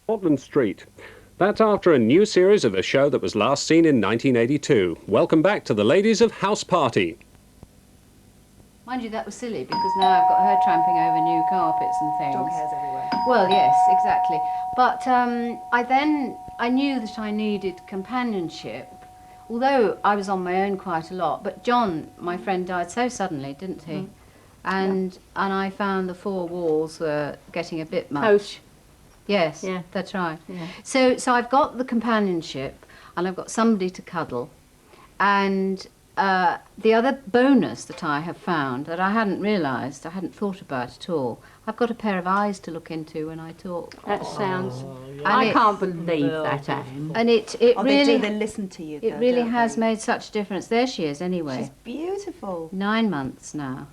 Portland Street. That's after a new series of a show that was last seen in 1982. Welcome back to the ladies of Houseparty. Mind you, that was silly because now I've got her tramping over new carpets and things. Dog hairs everywhere. Well, yes, exactly. But I knew that I needed companionship, although I was on my own quite a lot. But John, my friend, died so suddenly, didn't he? Mm. And I found the four walls were getting a bit much. Close. Yes, yeah, that's right. Yeah. So I've got the companionship, and I've got somebody to cuddle, and the other bonus that I have found that I hadn't realised, I hadn't thought about at all, I've got a pair of eyes to look into when I talk. That sounds... Yeah. I can't believe that, Anne. And it really... They listen to you, it really has made such a difference. There she is, anyway. She's beautiful. 9 months now.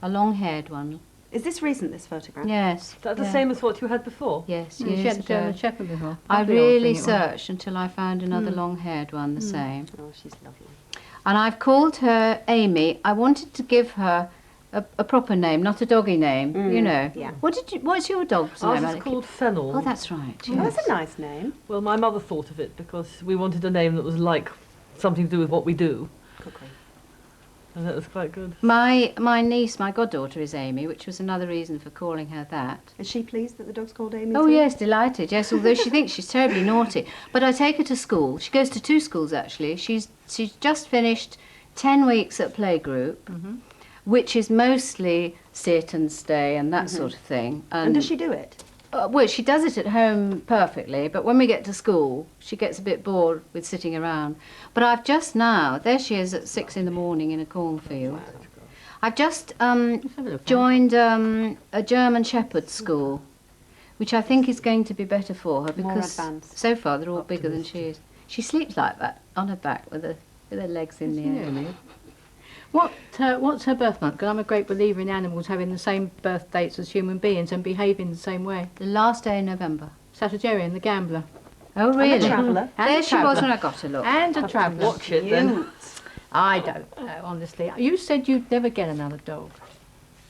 A long-haired one. Is this recent, this photograph? Yes. Is that the same as what you had before? Yes, She years had a ago. German Shepherd before. I Lovely old really thing it was. searched until I found another long-haired one the same. Oh, she's lovely. And I've called her Amy. I wanted to give her a proper name, not a doggy name, you know. Yeah. What's your dog's name? Ours is called Fennel. Oh, that's right. Oh, Yes. that's a nice name. Well, my mother thought of it because we wanted a name that was like something to do with what we do. Cookery. And that was quite good. My niece, my goddaughter, is Amy, which was another reason for calling her that. Is she pleased that the dog's called Amy Oh too? yes, delighted. Yes, although she thinks she's terribly naughty. But I take her to school. She goes to 2 schools actually. She's just finished 10 weeks at playgroup, which is mostly sit and stay and that sort of thing. And does she do it? Well, she does it at home perfectly, but when we get to school, she gets a bit bored with sitting around. But I've just now, there she is at 6 in the morning in a cornfield. I've just joined a German Shepherd school, which I think is going to be better for her More because advanced. so far they're all bigger than she is. She sleeps like that, on her back with her legs in the air. What's her birth month? Because I'm a great believer in animals having the same birth dates as human beings and behaving the same way. The last day in November. Sagittarian, the gambler. Oh, really? And a traveller. And There a she was traveller. when I got her, look. And a traveller. Watch it then. I don't know, honestly. You said you'd never get another dog,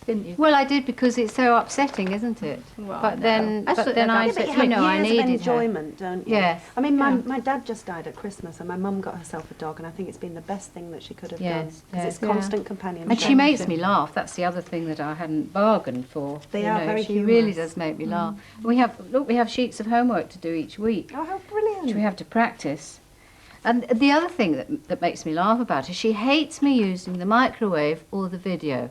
didn't you? Well, I did because it's so upsetting, isn't it? Well, but no. then, That's what- I Yeah, but said, you have I years needed of her. enjoyment, don't you? Yes. I mean, my dad just died at Christmas, and my mum got herself a dog, and I think it's been the best thing that she could have done Yes, because yes. it's constant companionship. And she makes me laugh. That's the other thing that I hadn't bargained for. They you are know, very She really humorous. does make me laugh. We have sheets of homework to do each week, Oh, how brilliant! which we have to practice. And the other thing that makes me laugh about her, she hates me using the microwave or the video.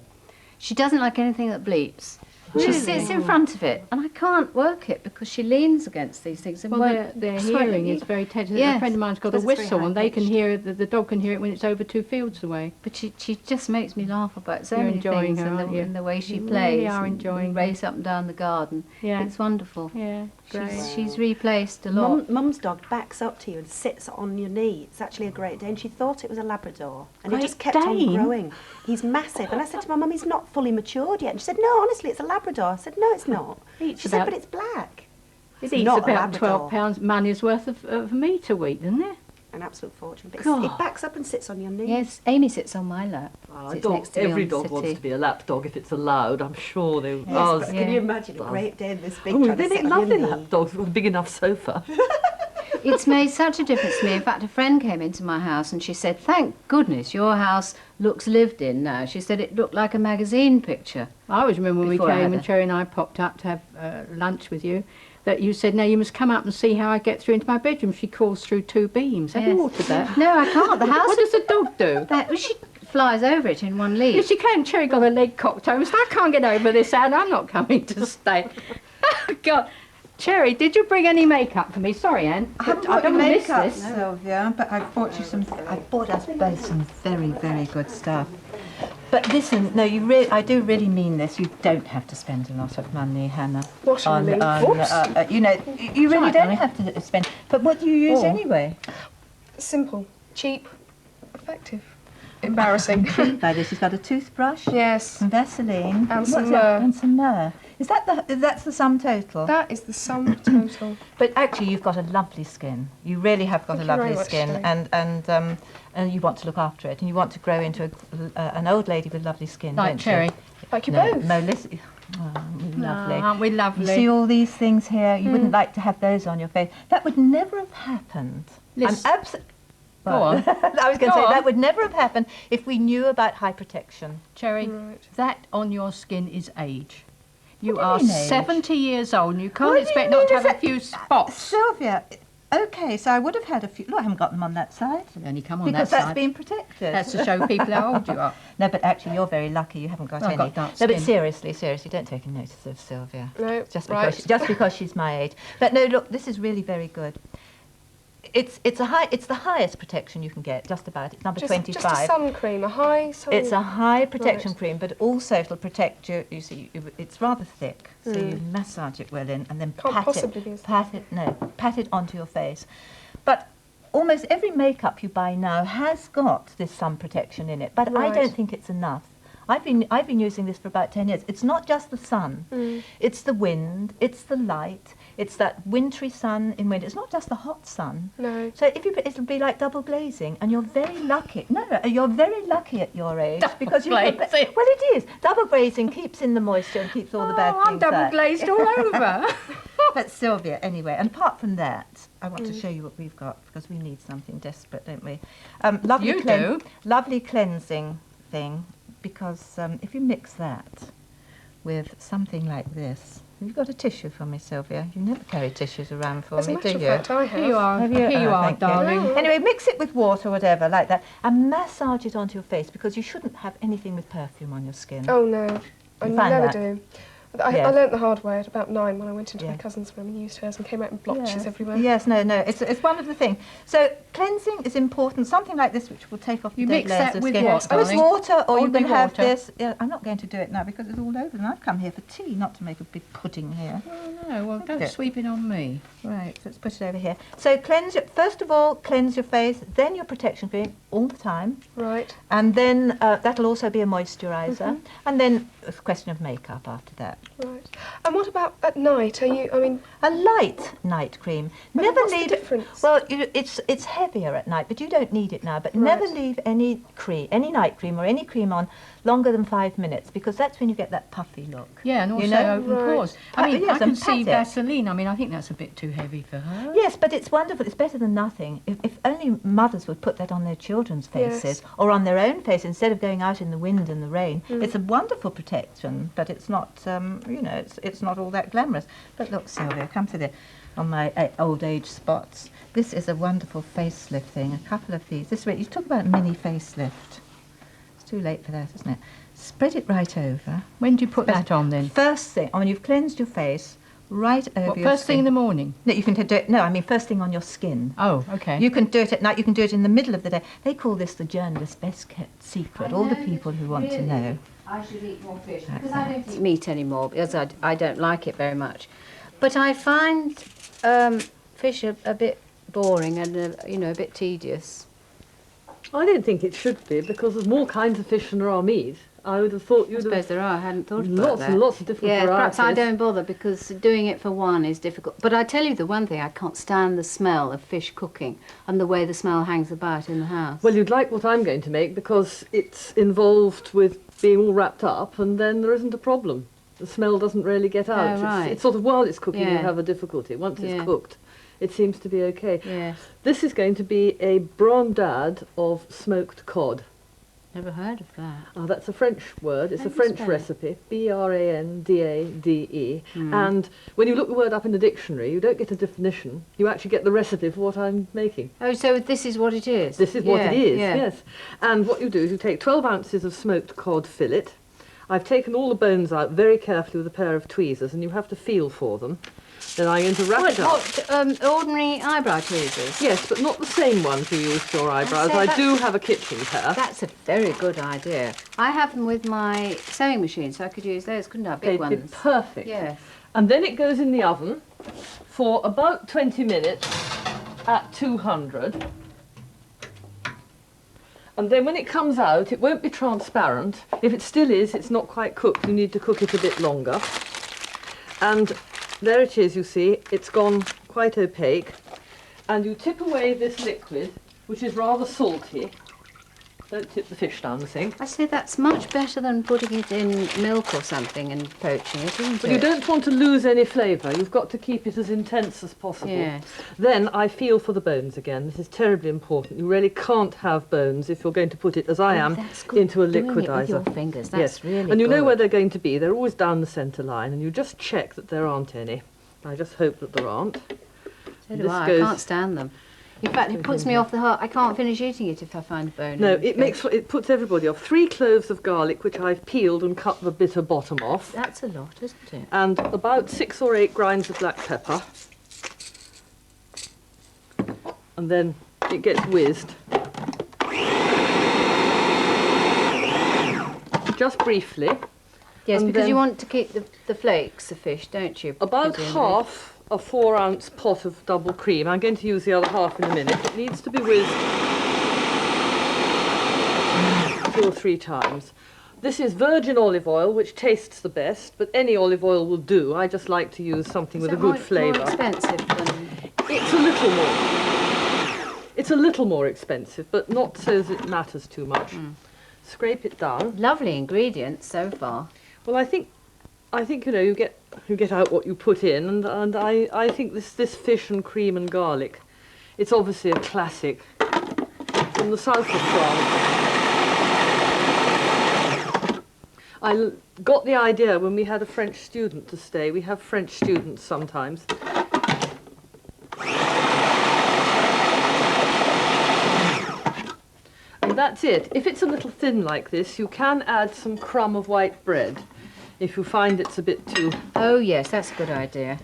She doesn't like anything that bleeps. She sits in front of it, and I can't work it because she leans against these things. And Well, won't their swear at hearing me. is very tentative. Yes. A friend of mine's got a Because it's very whistle and they can high-pitched. hear, the dog can hear it when it's over 2 fields away. But she just makes me laugh about so You're many enjoying things her, and aren't you? the way she You plays. really are and enjoying her. race up and down the garden. Yeah. It's wonderful. Yeah, great. She's replaced a lot. Mum's dog backs up to you and sits on your knee. It's actually a Great Dane. She thought it was a Labrador, and it Great just kept Dane? on growing. He's massive. And I said to my mum, he's not fully matured yet. And she said, no, honestly, it's a Labrador. I said, no, it's not. Eats She said, about- but it's black. It eats not a about Labrador. £12 money's worth of meat a week, doesn't it? An absolute fortune. But God. it backs up and sits on your knee. Yes, Amy sits on my lap. Sits next to me Every on the dog wants settee. to be a lap dog if it's allowed. I'm sure they. Yes, ours- but can you imagine a does. Great Dane this big Oh, trying to they sit on love your the knee? lap dogs with a big enough sofa. It's made such a difference to me. In fact, a friend came into my house and she said, thank goodness your house looks lived in now. She said it looked like a magazine picture. I always remember when we Before I came had and her. Cherry and I popped up to have lunch with you, that you said, now you must come up and see how I get through into my bedroom. She crawls through 2 beams. Have you Yes. altered that? No, I can't. The house... What does the dog do? She flies over it in one leap. Yes, she can. Cherry got her leg cocked over. So I can't get over this, and I'm not coming to stay. Oh, God. Cherry, did you bring any makeup for me? Sorry, Anne. I haven't but I got don't your want to miss makeup, this. Sylvia, but I bought you some. I bought us both some very, very good stuff. But listen, no, I do really mean this. You don't have to spend a lot of money, Hannah. What do you mean? Oops. You know, you really Right, don't Annie. have to spend. But what do you use anyway? Simple, cheap, effective, embarrassing. By this, you've got a toothbrush, Yes, some Vaseline, And some what's that? myrrh. and some myrrh. Is that that's the sum total? that is the sum total. But actually, you've got a lovely skin. You really have got Thank a you very lovely much, skin, Cherry. and you want to look after it, and you want to grow into an old lady with lovely skin, Like don't Cherry. you? Like you No, both. no, listen. Lovely. Aren't we lovely? You see all these things here? You wouldn't like to have those on your face. That would never have happened. Listen. Go on. I was going to Go say on. that would never have happened if we knew about high protection. Cherry, Right. that on your skin is age. You What do you are mean age? 70 years old and you What can't do you expect mean not to is have a it- few spots. Sylvia, okay, so I would have had a few. Look, I haven't got them on that side. They only come on Because that that's side. been protected. That's to show people how old you are. No, but actually, you're very lucky. You haven't got I've any. got dark No, but skin. seriously, don't take a notice of Sylvia. No, Just right. because she's my age. But no, look, this is really very good. It's the highest protection you can get. Just about. It's number Just a 25. sun cream, a high sun. It's a high protection Right. cream, but also it'll protect you. You see, it's rather thick, so you massage it well in, and then Can't pat possibly be as pat it onto your face. But almost every makeup you buy now has got this sun protection in it, but I Right. don't think it's enough. I've been using this for about 10 years. It's not just the sun, it's the wind, it's the light, it's that wintry sun in winter. It's not just the hot sun. No. So if you put, it'll be like double glazing, and you're very lucky. No, you're very lucky at your age because you glazing. well, it is. Double glazing keeps in the moisture and keeps all the bad Oh, I'm things double out. glazed all over. But Sylvia, anyway, and apart from that, I want to show you what we've got because we need something desperate, don't we? Lovely You do. Lovely cleansing thing, because if you mix that with something like this. Have you got a tissue for me, Sylvia? You never carry tissues around for As a me, matter do of you? fact, I have. Here you are. Have you? Here you Oh, are, thank you. darling. Anyway, mix it with water or whatever, like that, and massage it onto your face because you shouldn't have anything with perfume on your skin. Oh no, I You find never that? do. I Yes. learnt the hard way at about 9 when I went into my Yeah. cousin's room and used hers and came out in blotches Yes. everywhere. Yes, no, it's one of the things. So cleansing is important. Something like this, which will take off You the dead mix layers that of with skin. what, With darling? water, or you Ordinary can have water? this. Yeah, I'm not going to do it now because it's all over, and I've come here for tea, not to make a big pudding here. Oh, no, well, don't Okay. sweep it on me. Right, let's put it over here. So first of all, cleanse your face, then your protection cream all the time, Right. and then that'll also be a moisturiser, and then it's a question of makeup after that. Right. And what about at night? A light night cream. But Never what's the leave. difference? Well, it's heavier at night, but you don't need it now. But never Right. leave any night cream or any cream on longer than 5 minutes because that's when you get that puffy look. Yeah, and also You know? open Right. pores. I mean, Yes, I can and see pat it. Vaseline. I mean, I think that's a bit too heavy for her. Yes, but it's wonderful. It's better than nothing. If only mothers would put that on their children's faces Yes. or on their own face instead of going out in the wind and the rain. It's a wonderful protection, but it's not, it's not all that glamorous. But look, Sylvia, come to on my old age spots. This is a wonderful facelift thing. A couple of these. This way, you talk about mini facelift. It's too late for that, isn't it? Spread it right over. When do you put that on then? First thing, when you've cleansed your face, right over What, your first thing in skin. the morning? No, you can do it. No, I mean first thing on your skin. Oh, okay. You can do it at night. You can do it in the middle of the day. They call this the journalist's best kept secret. All the people who want to know. I should eat more fish because I don't eat meat anymore because I don't like it very much. But I find fish a bit boring and a bit tedious. I don't think it should be because there's more kinds of fish than there are meat. I would have thought I you'd suppose have there are. I hadn't thought about lots that. and lots of different Yeah, varieties. perhaps I don't bother because doing it for one is difficult. But I tell you the one thing, I can't stand the smell of fish cooking and the way the smell hangs about in the house. Well, you'd like what I'm going to make because it's involved with being all wrapped up and then there isn't a problem. The smell doesn't really get out. Oh, right. It's sort of while it's cooking you Yeah. have a difficulty. Once Yeah. it's cooked, it seems to be okay. Yes, This is going to be a brandade of smoked cod. never heard of that. Oh, that's a French word. It's How a do you French spell it? recipe. B-R-A-N-D-A-D-E. Hmm. And when you look the word up in the dictionary, you don't get a definition. You actually get the recipe for what I'm making. Oh, so this is what it is? This is what Yeah, it is, yeah. yes. And what you do is you take 12 ounces of smoked cod fillet. I've taken all the bones out very carefully with a pair of tweezers, and you have to feel for them. Then I'm going to wrap it up. Ordinary eyebrow tweezers? Yes, but not the same ones you use for your eyebrows. say I that- do have a kitchen pair. That's a very good idea. I have them with my sewing machine, so I could use those, couldn't I? Big They'd be ones. perfect. Yes. And then it goes in the oven for about 20 minutes at 200. And then when it comes out, it won't be transparent. If it still is, it's not quite cooked. You need to cook it a bit longer. And there it is, you see. It's gone quite opaque. And you tip away this liquid, which is rather salty. Don't tip the fish down the sink. I say that's much better than putting it in milk or something and poaching it, isn't But it? you don't want to lose any flavour. You've got to keep it as intense as possible. Yes. Then I feel for the bones again. This is terribly important. You really can't have bones if you're going to put it, as I am, That's good. into a Doing it with liquidizer. your fingers, that's Yes, really and you know good. where they're going to be. They're always down the centre line, and you just check that there aren't any. I just hope that there aren't. So do This I. goes- I can't stand them. In fact, it puts me off the heart. I can't finish eating it if I find a bone. No, in the it puts everybody off. 3 cloves of garlic, which I've peeled and cut the bitter bottom off, That's a lot, isn't it? and about 6 or 8 grinds of black pepper. And then it gets whizzed. Just briefly. Yes, And because then- you want to keep the flakes of fish, don't you? About presumably? half a 4-ounce pot of double cream. I'm going to use the other half in a minute. It needs to be whizzed 2 or 3 times. This is virgin olive oil, which tastes the best, but any olive oil will do. I just like to use something with a good More flavour. expensive than... It's a little more. It's a little more expensive, but not so that it matters too much. Scrape it down. Lovely ingredients so far. Well, I think you know you get out what you put in, and I think this fish and cream and garlic, it's obviously a classic from the south of France. I got the idea when we had a French student to stay. We have French students sometimes. And that's it. If it's a little thin like this, you can add some crumb of white bread if you find it's a bit too... Oh, yes, that's a good idea.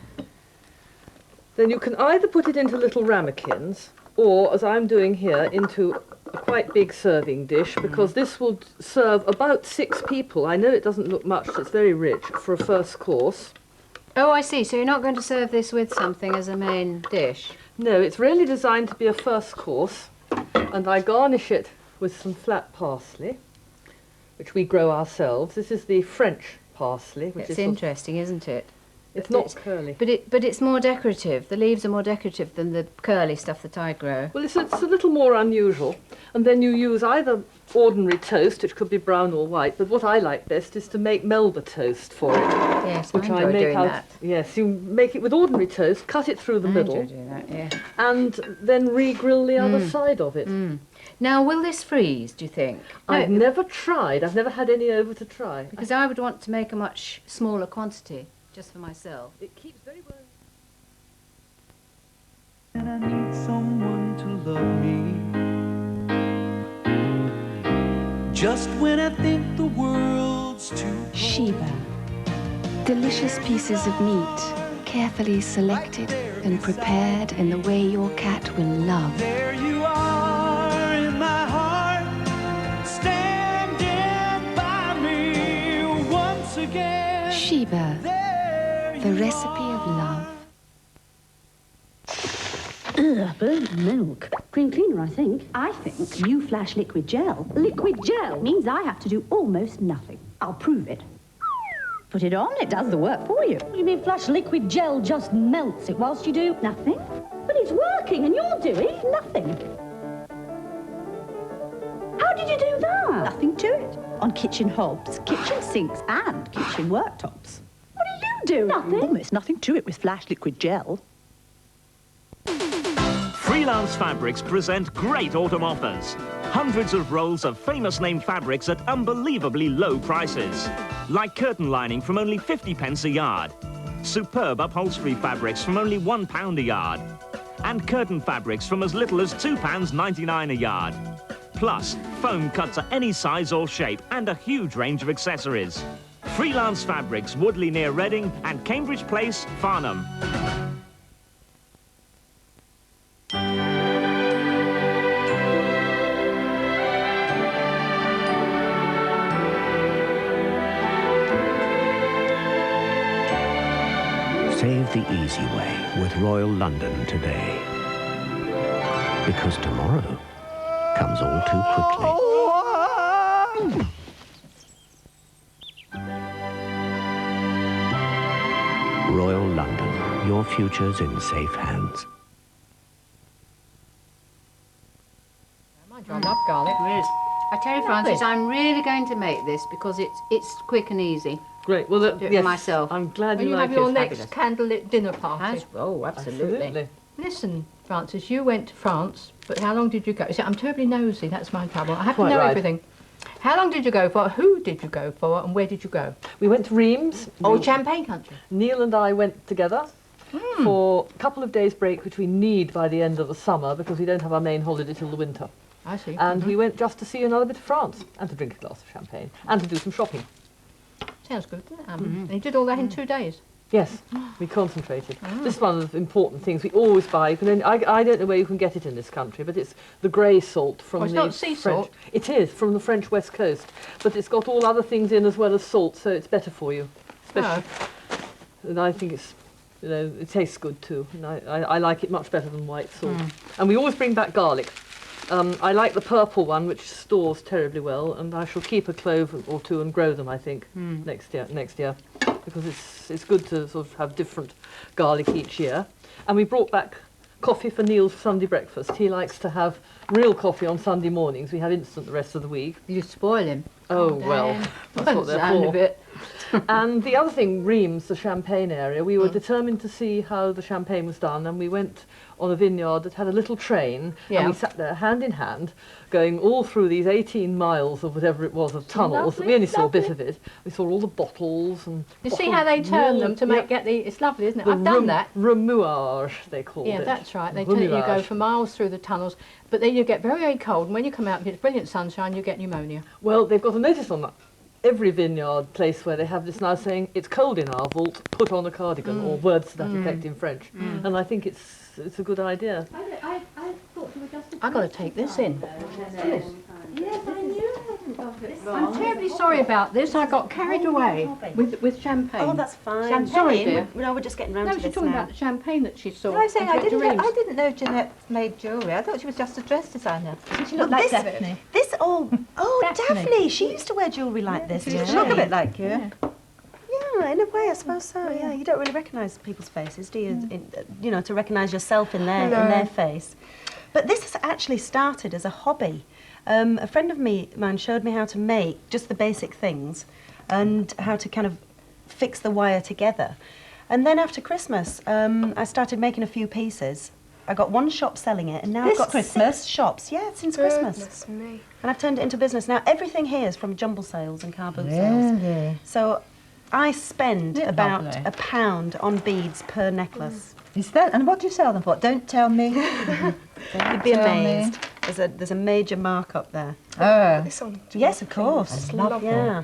Then you can either put it into little ramekins, or, as I'm doing here, into a quite big serving dish, because this will serve about 6 people. I know it doesn't look much, but it's very rich for a first course. Oh, I see. So you're not going to serve this with something as a main dish? No, it's really designed to be a first course, and I garnish it with some flat parsley, which we grow ourselves. This is the French parsley, which It's is interesting, isn't it? it's not curly. But it's more decorative. The leaves are more decorative than the curly stuff that I grow. Well, it's a little more unusual. And then you use either ordinary toast, which could be brown or white, but what I like best is to make Melba toast for it. Yes, Which I I enjoy make doing out. that. Yes, you make it with ordinary toast, cut it through the I middle, enjoy doing that, yeah. and then re-grill the other side of it. Now, will this freeze, do you think? I've No, never tried. I've never had any over to try. because I would want to make a much smaller quantity, just for myself. It keeps very well. And I need someone to love me. Just when I think the world's too SHEBA. Delicious pieces of meat, carefully selected and prepared in the way your cat will love. there you are in my heart, standing by me once again. SHEBA, There the you recipe of love. Ugh, burnt milk. Cream cleaner, I think. I think new Flash liquid gel. Liquid gel means I have to do almost nothing. I'll prove it. Put it on, it does the work for you. You mean Flash liquid gel just melts it whilst you do nothing? But it's working and you're doing nothing. How did you do that? Nothing to it. On kitchen hobs, kitchen sinks and kitchen worktops. What do you do? Nothing. Almost nothing to it with Flash liquid gel. Freelance Fabrics present great autumn offers. Hundreds of rolls of famous name fabrics at unbelievably low prices. Like curtain lining from only 50p a yard. Superb upholstery fabrics from only £1 a yard. And curtain fabrics from as little as £2.99 a yard. Plus, foam cuts at any size or shape and a huge range of accessories. Freelance Fabrics, Woodley near Reading and Cambridge Place, Farnham. Save the easy way with Royal London today. Because tomorrow comes all too quickly. Royal London, your future's in safe hands. I love garlic. It is. I tell you, Francis, I'm really going to make this because it's quick and easy. Great. Well, Do it yes, for myself. I'm glad When you you like have your it. next candlelit dinner party. Oh, absolutely. Absolutely. Listen, Francis, you went to France, but how long did you go? See, I'm terribly nosy, that's my trouble. I have Quite to know right. everything. How long did you go for? Who did you go for? And where did you go? We went to Reims. Old Champagne country. Neil and I went together for a couple of days break, which we need by the end of the summer because we don't have our main holiday till the winter. I see. And we went just to see another bit of France and to drink a glass of champagne and to do some shopping. Sounds good, doesn't it? And you did all that in 2 days? Yes, we concentrated. This is one of the important things we always buy. You can only, I don't know where you can get it in this country, but it's the grey salt from Oh, it's the not sea French. salt? It is, from the French west coast. But it's got all other things in as well as salt, so it's better for you. Especially, and I think it's, you know, it tastes good too. And I like it much better than white salt. And we always bring back garlic. I like the purple one, which stores terribly well, and I shall keep a clove or two and grow them, I think, next year, because it's good to sort of have different garlic each year. And we brought back coffee for Neil's Sunday breakfast. He likes to have real coffee on Sunday mornings. We have instant the rest of the week. You spoil him. Oh, well, that's what they're Sound for. of it. And the other thing, Reims, the Champagne area, we were determined to see how the champagne was done, and we went on a vineyard that had a little train, and we sat there hand in hand, going all through these 18 miles of whatever it was of tunnels. Lovely, We only saw a bit lovely. of it. We saw all the bottles and You see how they turn them to make get the... It's lovely, isn't it? I've done that. Remouage, they called it. Yeah, that's right. They turn it, you go Remouage. for miles through the tunnels, but then you get very, very cold, and when you come out and it's brilliant sunshine, you get pneumonia. Well, they've got a notice on that. Every vineyard place where they have this now saying, it's cold in our vault, put on a cardigan, or words to that effect in French. And I think it's a good idea. I thought you were just... I've got to take this in. Yes, I knew I hadn't got it I'm terribly sorry about this. I got carried away with champagne. Oh, that's fine. I'm sorry, dear. No, we're just getting round No, to she's this talking now. about the champagne that she saw. No, I was saying when she went to Reims. I didn't know Jeanette made jewellery. I thought she was just a dress designer. She Well, looked like this- Daphne. This all... Oh, Daphne. Daphne! She used to wear jewellery like this, She didn't she? look a bit like you. Yeah, in a way, I suppose so. Yeah, you don't really recognise people's faces, do you? You know, to recognise yourself in their face. But this has actually started as a hobby. A friend of mine showed me how to make just the basic things and how to kind of fix the wire together. And then after Christmas, I started making a few pieces. I got one shop selling it, and now I've got Christmas? 6 shops. Yeah, since Christmas. Goodness me. And I've turned it into business. Now, everything here is from jumble sales and car boot sales. Really? So I spend Isn't it about lovely? £1 on beads per necklace. Is that? And what do you sell them for? Don't tell me. You'd be tell me. amazed. There's a major markup there. Oh. This on. Yes, of course. It's lovely. Yeah.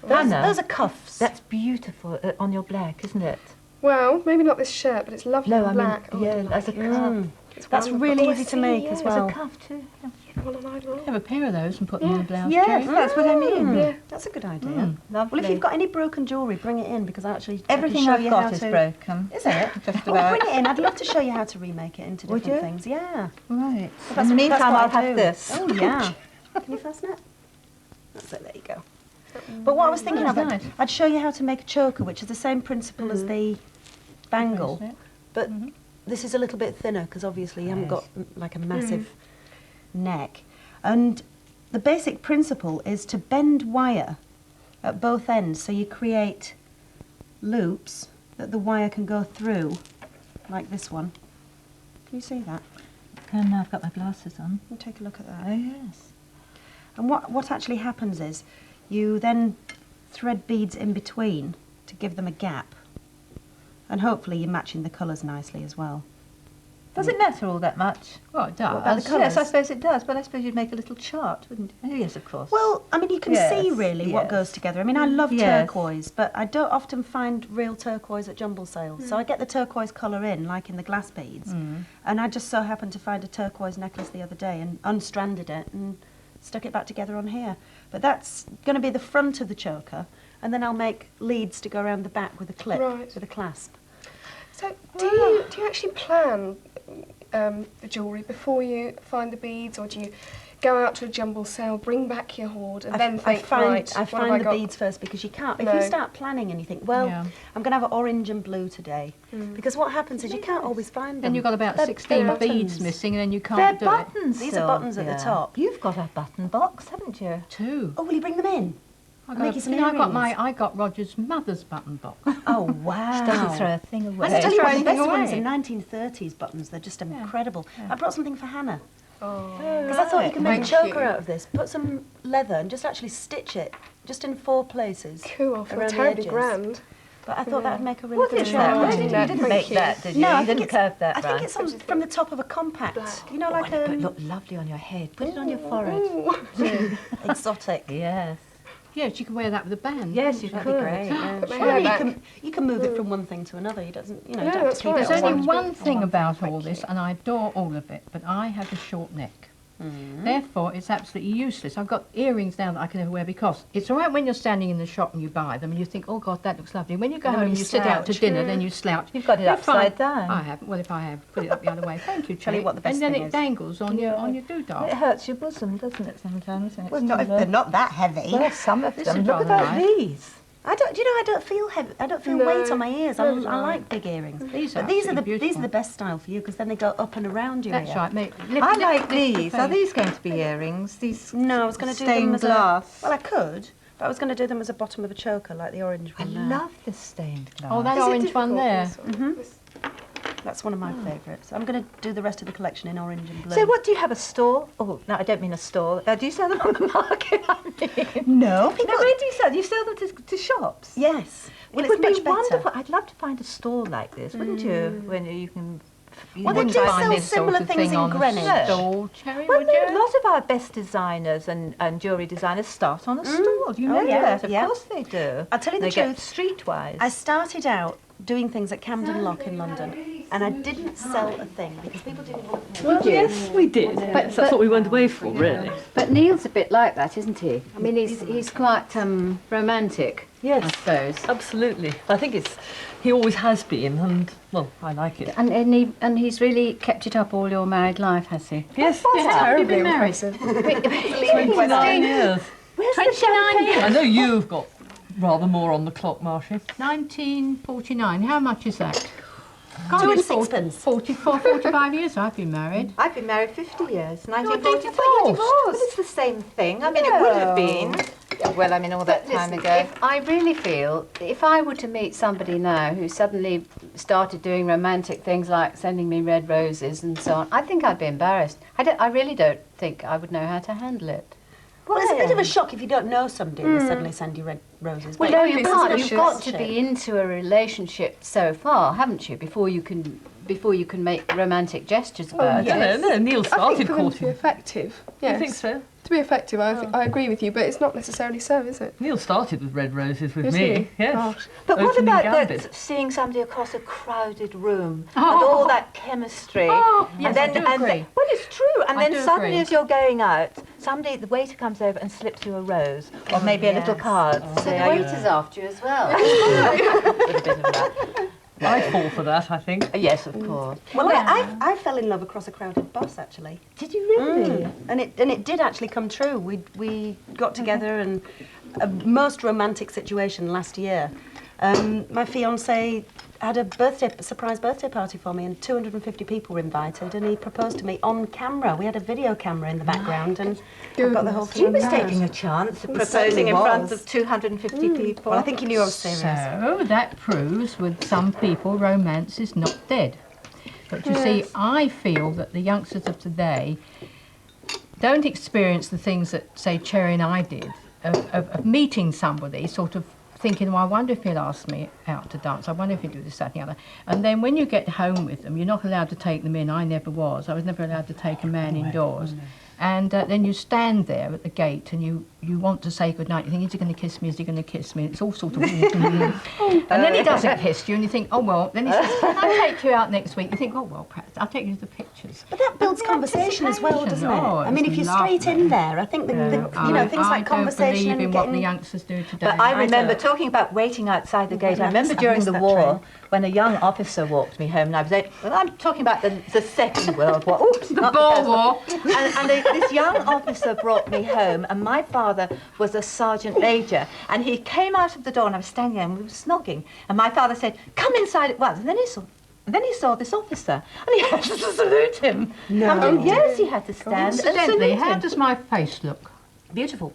Anna, Those are cuffs. That's beautiful on your black, isn't it? Well, maybe not this shirt, but it's lovely and black. Oh, I do as a like it. cuff. It's That's wonderful. really Oh, I easy to see, make yeah. as well. As a cuff too. Yeah. Well, and I will. Have a pair of those and put them in the blouse. Yes, Jerry. That's what I mean. Yeah. That's a good idea. Lovely. Well, if you've got any broken jewellery, bring it in because I can Everything show I've you got how is to... broken. Is it? Just Oh, about. bring it in. I'd love to show you how to remake it into Would different you? things. Yeah. Right. That's- In the meantime, that's what I'll I have do. this. Oh, yeah. Can you fasten it? That's it, there you go. But what I was thinking of, nice. I'd show you how to make a choker, which is the same principle as the bangle, but this is a little bit thinner because obviously you haven't got like a massive neck. And the basic principle is to bend wire at both ends so you create loops that the wire can go through, like this one. Can you see that? And now I've got my glasses on. We'll take a look at that. Oh, yes. And what actually happens is you then thread beads in between to give them a gap. And hopefully you're matching the colours nicely as well. Does it matter all that much? Well, it does. What about the colours? Yes, I suppose it does, but I suppose you'd make a little chart, wouldn't you? Oh, yes, of course. Well, I mean, you can Yes, see really what yes. goes together. I mean, I love Yes. turquoise, but I don't often find real turquoise at jumble sales. So I get the turquoise colour in, like in the glass beads. And I just so happened to find a turquoise necklace the other day and unstranded it and stuck it back together on here. But that's going to be the front of the choker, and then I'll make leads to go around the back with a clip, Right. with a clasp. So, do you actually plan the jewellery before you find the beads, or do you go out to a jumble sale, bring back your hoard, and then think, I find the beads first, because you can't. If you start planning and you think, well, I'm going to have orange and blue today, because what happens is you can't always find them. Then you've got about 16 beads missing, and then you can't do They're buttons. These are buttons at the top. You've got a button box, haven't you? 2. Oh, will you bring them in? I got Roger's mother's button box. Oh, wow. She doesn't throw a thing away. I tell you what, the best ones are 1930s buttons. They're just incredible. I brought something for Hannah. Because I thought you could make a choker out of this. Put some leather and just actually stitch it, just in 4 places. Cool, for terribly grand. But I thought that would make a really good choker. You didn't make that, did you? No, you didn't curve that. I think it's from the top of a compact. You know, like it look lovely on your head. Put it on your forehead. Exotic. Yes. Yes, you can wear that with a band. Yes, you could. That'd be great. You can move it from one thing to another. You don't have to keep it. There's only one thing about all this, and I adore all of it, but I have a short neck. Therefore, it's absolutely useless. I've got earrings now that I can never wear, because it's all right when you're standing in the shop and you buy them and you think, oh God, that looks lovely. When you go home and you sit out to dinner, then you slouch. You've got it upside down. I haven't. Well, if I have, put it up the other way. Thank you, Tell you what the best and then thing it is. dangles on your doodah. It hurts your bosom, doesn't it, sometimes? Well, not if they're not that heavy. Well, some of them. is Look rather about nice. these. I don't feel heavy. I don't feel weight on my ears. I like big earrings. These are the best style for you, because then they go up and around your ear. That's right. I like these. Are these going to be earrings? These No, I was going to do them as glass. Well, I could, but I was going to do them as a bottom of a choker, like the orange I one there. love this stained glass. Oh, that orange one there. That's one of my favourites. I'm going to do the rest of the collection in orange and blue. So what, do you have a store? Oh, no, I don't mean a store. Do you sell them on the market? No. Where do you sell them? You sell them to shops? Yes. Well, It would be wonderful. I'd love to find a store like this, wouldn't you? When you can... Well, they do sell similar things in Greenwich. Stall, Cherry, Well, would you? a lot of our best designers and jewellery designers start on a stall. You know that? Of course they do. I'll tell you the They get truth. streetwise. I started out doing things at Camden Lock in London, and I didn't sell a thing because people didn't want to pay. Well, yes, we did. That's what we went away for, really. But Neil's a bit like that, isn't he? I mean, he's quite romantic. Yes, I suppose. Absolutely. I think he always has been, and well, I like it. And he's really kept it up all your married life, has he? Yes, terribly impressive. 29 years. Where's 29 years. I know you've got rather more on the clock, Marcia. 1949. How much is that? 2 and sixpence. 44, 45 years I've been married. I've been married 50 years. 1944. divorced. Well, it's the same thing. I mean, it would have been. Well, I mean, all that time ago. I really feel, if I were to meet somebody now who suddenly started doing romantic things like sending me red roses and so on, I think I'd be embarrassed. I really don't think I would know how to handle it. Well, it's a bit of a shock if you don't know somebody and they suddenly send you red roses. Well, but no, you can't. suspicious. You've got to be into a relationship so far, haven't you, before you can make romantic gestures about it. No, Neil I started think for them to be courting. effective, yes. You think so? To be effective, I agree with you, but it's not necessarily so, is it? Neil started with red roses with Did me. he? Yes. Gosh. But what Opening about gambit. that, seeing somebody across a crowded room and all that chemistry? Yes, and then, I do agree. well, it's true. And I then do suddenly, agree. as you're going out, the waiter comes over and slips you a rose, or maybe a little card. So Say, the are you- waiter's after you as well. with a bit of that. I'd fall for that, I think. Yes, of course. Well, I fell in love across a crowded bus, actually. Did you really? And it did actually come true. We got together and a most romantic situation last year. My fiancé had a surprise birthday party for me, and 250 people were invited, and he proposed to me on camera. We had a video camera in the background, and I got the whole thing. She was taking a chance of proposing in front of 250 people. Well, I think he knew I was serious. So that proves with some people romance is not dead. But you see, I feel that the youngsters of today don't experience the things that, say, Cherry and I did, of meeting somebody, sort of thinking, well, I wonder if he'll ask me out to dance. I wonder if he'll do this, that, and the other. And then when you get home with them, you're not allowed to take them in. I never was. I was never allowed to take a man indoors. And then you stand there at the gate and you want to say goodnight. You think, is he going to kiss me? Is he going to kiss me? It's all sort of... and then he doesn't kiss you and you think, oh, well. Then he says, can I take you out next week? You think, oh, well, perhaps I'll take you to the pictures. But that builds conversation as well, doesn't it? Oh, I mean, if you're straight in there, I think things like conversation I and don't believe in getting... what the youngsters do today. But I remember talking about waiting outside the gate. I remember during the war when a young officer walked me home, and I was 8. Well, I'm talking about the Second World War. Oops, The Boer War. And this young officer brought me home, and my father was a sergeant major, and he came out of the door, and I was standing there, and we were snogging, and my father said, "Come inside at once." And then he saw this officer, and he had to salute him. No. Yes, he had to stand and Incidentally, salute how him. does my face look? Beautiful.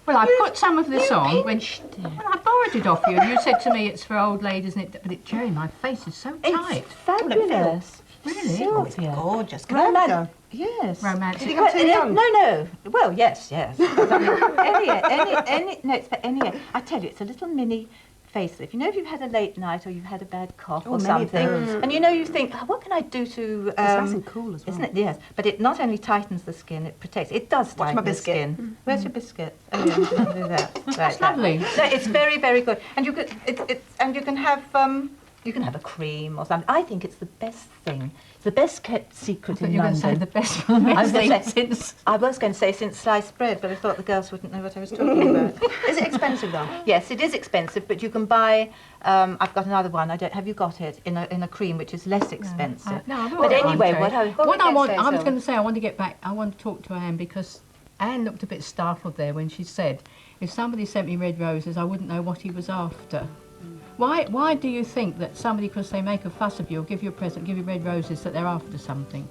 Well, I put some of this on when I borrowed it off you, and you said to me it's for old ladies, and but Jerry, my face is so tight. It's fabulous. Really? Oh, it's gorgeous. Can I have a go? Yes. Romantic. Do you think I'm too young? No. Well, yes. No, it's for any. I tell you, it's a little mini facelift. You know, if you've had a late night or you've had a bad cough or many of something, those. and you know, you think, oh, what can I do to? It's nice and cool as well. Isn't it? Yes. But it not only tightens the skin, it protects. It does Watch tighten my the biscuit. skin. Where's your biscuit? Oh, yeah, I'll do that. Right, It's lovely. No, it's very, very good. And you could, and you can have. You can have a cream or something. I think it's the best thing. It's the best kept secret in You're going London. to say the best for the I was thing gonna say- since. I was going to say since sliced bread, but I thought the girls wouldn't know what I was talking about. Is it expensive though? Yes, it is expensive, but you can buy. I've got another one. I don't. Have you got it in a cream which is less expensive? No, I've But already anyway, got what I I want, say I was so. going to say, I want to get back. I want to talk to Anne because Anne looked a bit startled there when she said, "If somebody sent me red roses, I wouldn't know what he was after." Why do you think that somebody, because they make a fuss of you or give you a present, give you red roses, that they're after something?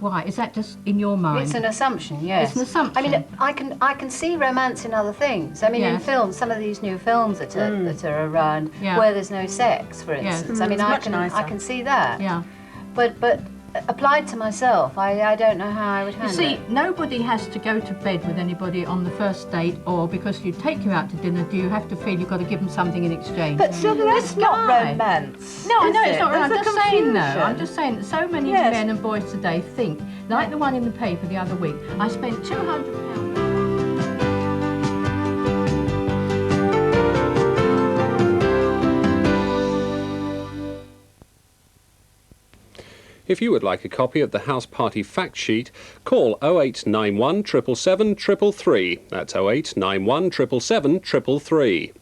Why? Is that just in your mind? It's an assumption, yes. It's an assumption. I mean, I can see romance in other things. I mean, in Yes. films, some of these new films that are around Yeah. where there's no sex, for Yes. instance. I mean, It's I much can nicer. I can see that. Yeah. But applied to myself, I don't know how I would You handle see, it. nobody has to go to bed with anybody on the first date, or because you take you out to dinner, do you have to feel you've got to give them something in exchange? But Sylvia, that's not guy. romance. No, I is know it? it's not right. I'm There's a just saying though. confusion. I'm just saying that so many Yes. men and boys today think, like the one in the paper the other week, I spent £200. If you would like a copy of the House Party fact sheet, call 0891 777 333. That's 0891 777 333.